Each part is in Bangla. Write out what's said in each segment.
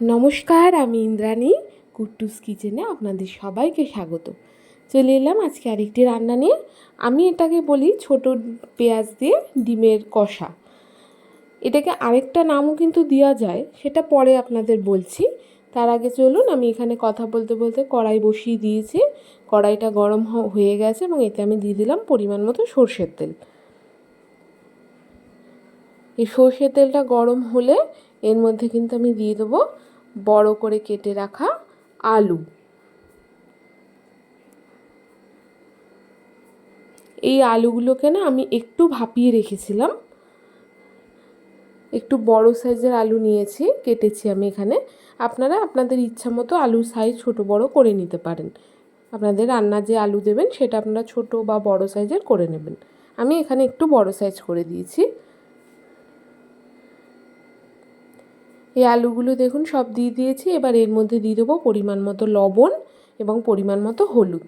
নমস্কার, আমি ইন্দ্রাণী। কুট্টুস কিচেনে আপনাদের সবাইকে স্বাগত। চলে এলাম আজকে আরেকটি রান্না নিয়ে। আমি এটাকে বলি ছোট পেঁয়াজ দিয়ে ডিমের কষা। এটাকে আরেকটা নামও কিন্তু দেওয়া যায়, সেটা পরে আপনাদের বলছি। তার আগে চলুন, আমি এখানে কথা বলতে বলতে কড়াই বসিয়ে দিয়েছি। কড়াইটা গরম হয়ে গেছে এবং এতে আমি দিয়ে দিলাম পরিমাণ মতো সর্ষের তেল। এই সর্ষের তেলটা গরম হলে এর মধ্যে কিন্তু আমি দিয়ে দেবো বড় করে কেটে রাখা আলু। এই আলুগুলোকে না আমি একটু ভাপিয়ে রেখেছিলাম। একটু বড় সাইজের আলু নিয়েছি, কেটেছি আমি এখানে। আপনারা আপনাদের ইচ্ছা মতো আলুর সাইজ ছোট বড় করে নিতে পারেন। আপনাদের রান্না যে আলু দেবেন সেটা আপনারা ছোট বা বড় সাইজের করে নেবেন। আমি এখানে একটু বড় সাইজ করে দিয়েছি। এই আলুগুলো দেখুন সব দিয়ে দিয়েছি। এবার এর মধ্যে দিয়ে দেবো পরিমাণ মতো লবণ এবং পরিমাণ মতো হলুদ।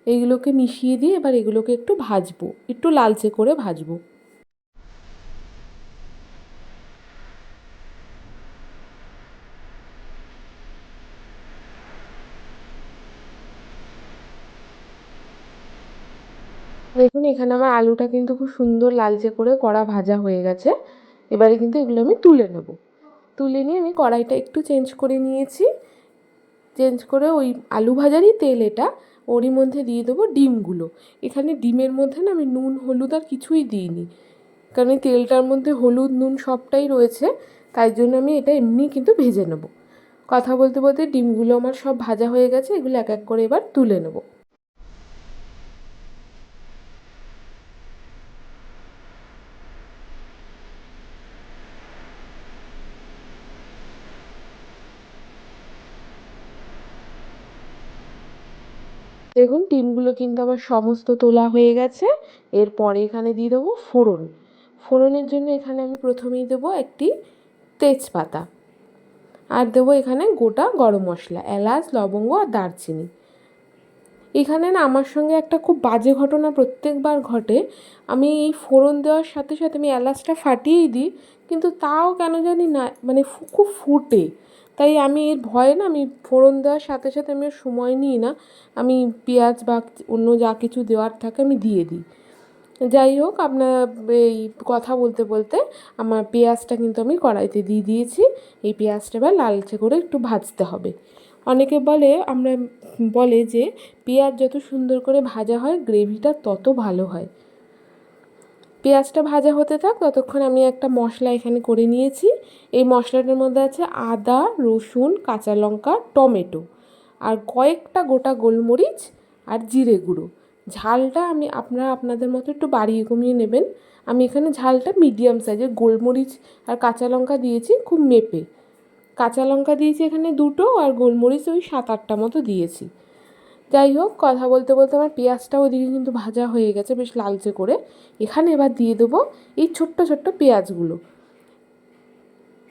এইগুলোকে মিশিয়ে দিয়ে এবার এগুলোকে একটু ভাজবো, একটু লালচে করে ভাজবো। দেখুন এখানে আমার আলুটা কিন্তু খুব সুন্দর লালচে করে কড়া ভাজা হয়ে গেছে। এবারে কিন্তু এগুলো আমি তুলে নেব। তুলে নিয়ে আমি কড়াইটা একটু চেঞ্জ করে নিয়েছি। চেঞ্জ করে ওই আলু ভাজারই তেল এটা, ওরই মধ্যে দিয়ে দেবো ডিমগুলো। এখানে ডিমের মধ্যে না আমি নুন হলুদ আর কিছুই দিইনি, কারণ এই তেলটার মধ্যে হলুদ নুন সবটাই রয়েছে। তাই জন্য আমি এটা এমনি কিন্তু ভেজে নেব। কথা বলতে বলতে ডিমগুলো আমার সব ভাজা হয়ে গেছে, এগুলো এক এক করে এবার তুলে নেব। দেখুন ডিমগুলো কিন্তু আমার সমস্ত তোলা হয়ে গেছে। এরপরে এখানে দিয়ে দেবো ফোড়ন। ফোড়নের জন্য এখানে আমি প্রথমেই দেবো একটি তেজপাতা, আর দেবো এখানে গোটা গরম মশলা, এলাচ লবঙ্গ আর দারচিনি। এখানে না আমার সঙ্গে একটা খুব বাজে ঘটনা প্রত্যেকবার ঘটে। আমি এই ফোড়ন দেওয়ার সাথে সাথে আমি এলাচটা ফাটিয়েই দিই, কিন্তু তাও কেন জানি না মানে খুব ফুটে। তাই আমি এর ভয়ে না আমি ফোড়ন দেওয়ার সাথে সাথে আমি সময় নিই না, আমি পেঁয়াজ বা অন্য যা কিছু দেওয়ার থাকে আমি দিয়ে দিই। যাই হোক, আপনার এই কথা বলতে বলতে আমার পেঁয়াজটা কিন্তু আমি কড়াইতে দিয়ে দিয়েছি। এই পেঁয়াজটা এবার লালচে করে একটু ভাজতে হবে। অনেকে বলে যে পেঁয়াজ যত সুন্দর করে ভাজা হয় গ্রেভিটা তত ভালো হয়। পেঁয়াজটা ভাজা হতে থাক, ততক্ষণ আমি একটা মশলা এখানে করে নিয়েছি। এই মশলাটার মধ্যে আছে আদা রসুন কাঁচা লঙ্কা টমেটো আর কয়েকটা গোটা গোলমরিচ আর জিরে গুঁড়ো। ঝালটা আপনারা আপনাদের মতো একটু বাড়িয়ে কমিয়ে নেবেন। আমি এখানে ঝালটা মিডিয়াম সাইজের, গোলমরিচ আর কাঁচা লঙ্কা দিয়েছি খুব মেপে। কাঁচা লঙ্কা দিয়েছি এখানে দুটো, আর গোলমরিচ ওই 7-8টা মতো দিয়েছি। যাই হোক, কথা বলতে বলতে আমার পেঁয়াজটা ওদিকে কিন্তু ভাজা হয়ে গেছে বেশ লালচে করে। এখানে এবার দিয়ে দেবো এই ছোট্ট ছোট্ট পেঁয়াজগুলো।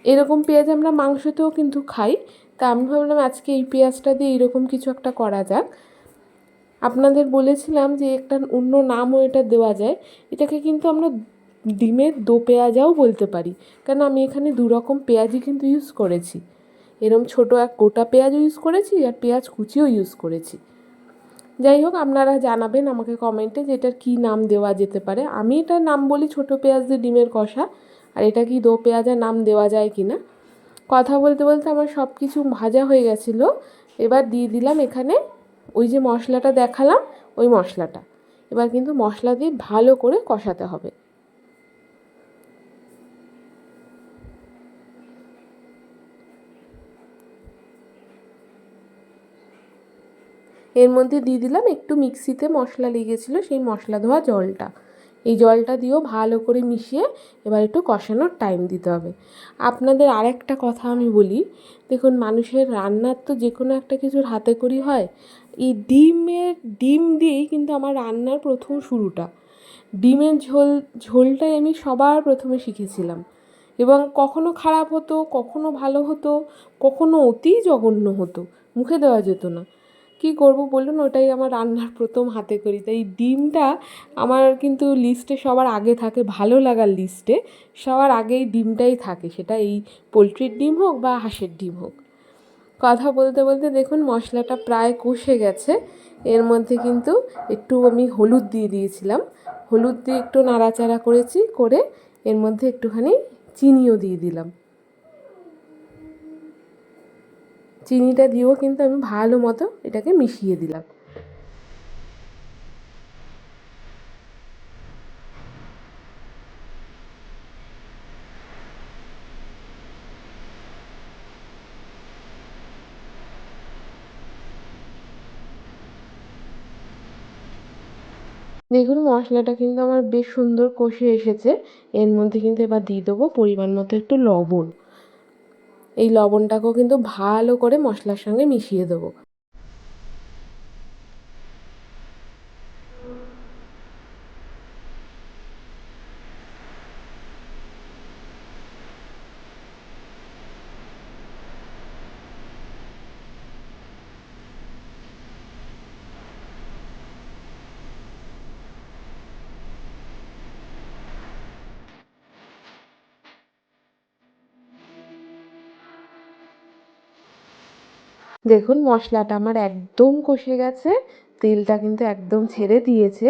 এরকম পেঁয়াজ আমরা মাংসতেও কিন্তু খাই, তা আমি ভাবলাম আজকে এই পেঁয়াজটা দিয়ে এরকম কিছু একটা করা যাক। আপনাদের বলেছিলাম যে একটা অন্য নামও এটা দেওয়া যায়। এটাকে কিন্তু আমরা ডিমের দো পেঁয়াজাও বলতে পারি, কেন আমি এখানে দু রকম পেঁয়াজই কিন্তু ইউজ করেছি। এরম ছোটো এক গোটা পেঁয়াজও ইউজ করেছি আর পেঁয়াজ কুচিও ইউজ করেছি। যাই হোক, আপনারা জানাবেন আমাকে কমেন্টে যে এটার কী নাম দেওয়া যেতে পারে। আমি এটার নাম বলি ছোটো পেঁয়াজ দিয়ে ডিমের কষা, আর এটা কি দো পেঁয়াজার নাম দেওয়া যায় কি না। কথা বলতে বলতে আমার সব কিছু ভাজা হয়ে গেছিলো। এবার দিয়ে দিলাম এখানে ওই যে মশলাটা দেখালাম, ওই মশলাটা। এবার কিন্তু মশলা দিয়ে ভালো করে কষাতে হবে। এর মধ্যে দিয়ে দিলাম একটু মিক্সিতে মশলা লেগেছিলো সেই মশলা ধোয়া জলটা। এই জলটা দিয়েও ভালো করে মিশিয়ে এবার একটু কষানোর টাইম দিতে হবে। আপনাদের আরেকটা কথা আমি বলি, দেখুন মানুষের রান্নার তো যে কোনো একটা কিছুর হাতেখড়ি হয়। এই ডিম দিয়েই কিন্তু আমার রান্নার প্রথম শুরুটা। ডিমের ঝোলটাই আমি সবার প্রথমে শিখেছিলাম, এবং কখনো খারাপ হতো কখনো ভালো হতো, কখনো অতি জঘন্য হতো, মুখে দেওয়া যেত না। কি করব বলুন, ওটাই আমার রান্নার প্রথম হাতে করি। তাই ডিমটা আমার কিন্তু লিস্টে সবার আগে থাকে, ভালো লাগার লিস্টে সবার আগেই ডিমটাই থাকে, সেটা এই পোলট্রির ডিম হোক বা হাঁসের ডিম হোক। কথা বলতে বলতে দেখুন মশলাটা প্রায় কষে গেছে। এর মধ্যে কিন্তু একটু আমি হলুদ দিয়ে দিয়েছিলাম, হলুদ দিয়ে একটু নাড়াচাড়া করেছি, করে এর মধ্যে একটুখানি চিনিও দিয়ে দিলাম। চিনিটা দিয়েও কিন্তু আমি ভালো মতো এটাকে মিশিয়ে দিলাম। দেখুন মশলাটা কিন্তু আমার বেশ সুন্দর কষে এসেছে। এর মধ্যে কিন্তু এবার দিয়ে দেবো পরিমাণ মতো একটু লবণ। এই লবণটাকেও কিন্তু ভালো করে মশলার সঙ্গে মিশিয়ে দেবো। দেখুন মশলাটা আমার একদম কষে গেছে, তেলটা কিন্তু একদম ছেড়ে দিয়েছে।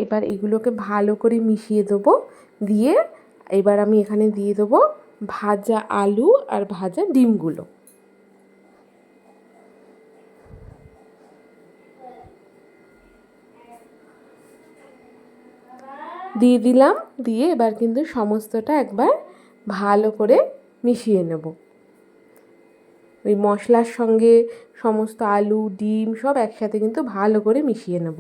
এবার এগুলোকে ভালো করে মিশিয়ে দেবো। দিয়ে এবার আমি এখানে দিয়ে দেবো ভাজা আলু আর ভাজা ডিমগুলো। দিয়ে দিলাম, দিয়ে এবার কিন্তু সমস্তটা একবার ভালো করে মিশিয়ে নেব। ওই মশলার সঙ্গে সমস্ত আলু ডিম সব একসাথে কিন্তু ভালো করে মিশিয়ে নেব।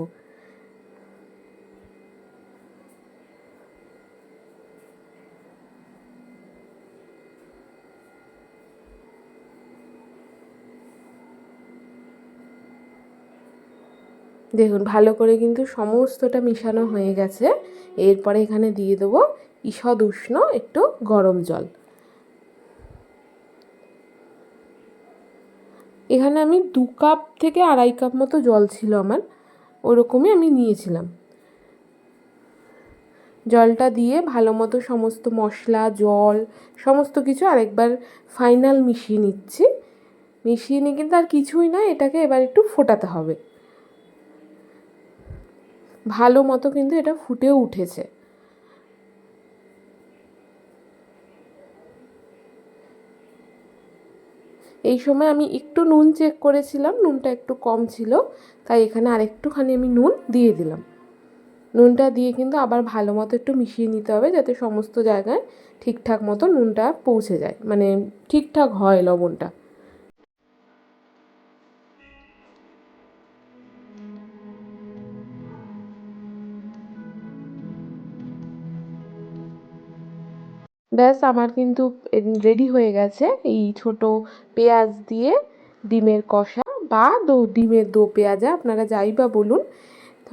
দেখুন ভালো করে কিন্তু সমস্তটা মিশানো হয়ে গেছে। এরপরে এখানে দিয়ে দেবো ঈষৎ উষ্ণ একটু গরম জল। এখানে আমি 2 কাপ থেকে 2.5 কাপ মতো জল ছিল আমার, ওরকমই আমি নিয়েছিলাম। জলটা দিয়ে ভালো মতো সমস্ত মশলা জল সমস্ত কিছু আরেকবার ফাইনাল মিশিয়ে নিচ্ছি। মিশিয়ে নিয়ে কিন্তু আর কিছুই না, এটাকে এবার একটু ফোটাতে হবে। ভালো মতো কিন্তু এটা ফুটেও উঠেছে। এই সময় আমি একটু নুন চেক করেছিলাম, নুনটা একটু কম ছিল, তাই এখানে আরেকটুখানি আমি নুন দিয়ে দিলাম। নুনটা দিয়ে কিন্তু আবার ভালো মতো একটু মিশিয়ে নিতে হবে, যাতে সমস্ত জায়গায় ঠিকঠাক মতো নুনটা পৌঁছে যায়, মানে ঠিকঠাক হয় লবণটা। ব্যাস আমার কিন্তু রেডি হয়ে গেছে এই ছোট পেঁয়াজ দিয়ে ডিমের কষা বা ডিমের দো পেঁয়াজা, আপনারা যাই বা বলুন।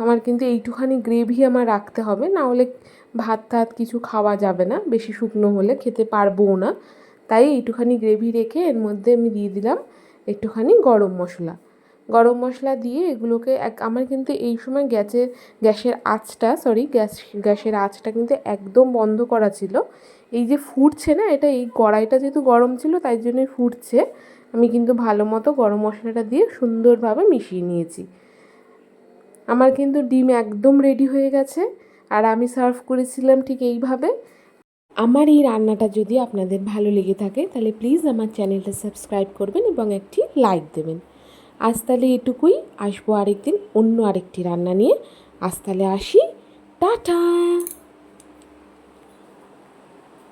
আমার কিন্তু এইটুখানি গ্রেভি আমার রাখতে হবে, না হলে ভাত টাত কিছু খাওয়া যাবে না, বেশি শুকনো হলে খেতে পারবও না। তাই এইটুখানি গ্রেভি রেখে এর মধ্যে আমি দিয়ে দিলাম একটুখানি গরম মশলা। গরম মশলা দিয়ে এগুলোকে আমার কিন্তু এই সময় গ্যাসের আঁচটা কিন্তু একদম বন্ধ করা ছিল। এই যে ফুটছে না, এটা এই কড়াইটা যেহেতু গরম ছিল তাই জন্যই ফুটছে। আমি কিন্তু ভালো মতো গরম মশলাটা দিয়ে সুন্দরভাবে মিশিয়ে নিয়েছি। আমার কিন্তু ডিম একদম রেডি হয়ে গেছে, আর আমি সার্ভ করেছিলাম ঠিক এইভাবে। আমার এই রান্নাটা যদি আপনাদের ভালো লেগে থাকে তাহলে প্লিজ আমার চ্যানেলটা সাবস্ক্রাইব করবেন এবং একটি লাইক দেবেন। আজ তাহলে এটুকুই, আসবো আরেকদিন অন্য আরেকটি রান্না নিয়ে। আজ তাহলে আসি, টাটা।